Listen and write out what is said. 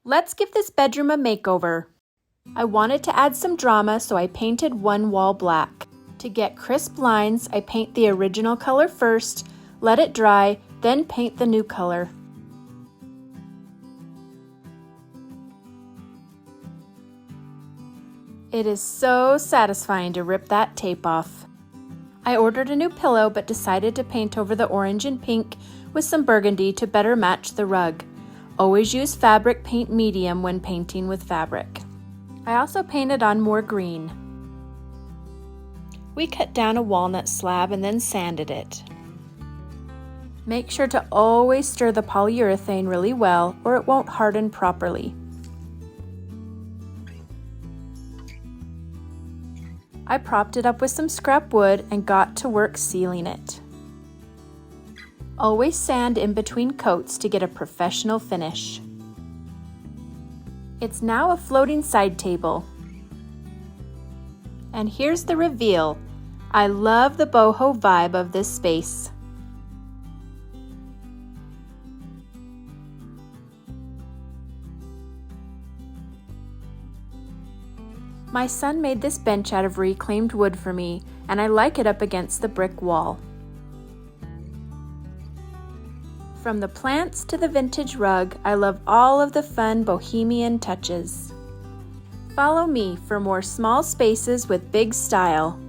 Let's give this bedroom a makeover. I wanted to add some drama, so I painted one wall black. To get crisp lines, I paint the original color first, let it dry, then paint the new color. It is so satisfying to rip that tape off. I ordered a new pillow but decided to paint over the orange and pink with some burgundy to better match the rug. Always use fabric paint medium when painting with fabric. I also painted on more green. We cut down a walnut slab and then sanded it. Make sure to always stir the polyurethane really well or it won't harden properly. I propped it up with some scrap wood and got to work sealing it. Always sand in between coats to get a professional finish. It's now a floating side table. And here's the reveal. I love the boho vibe of this space. My son made this bench out of reclaimed wood for me, and I like it up against the brick wall. From the plants to the vintage rug, I love all of the fun Bohemian touches. Follow me for more small spaces with big style.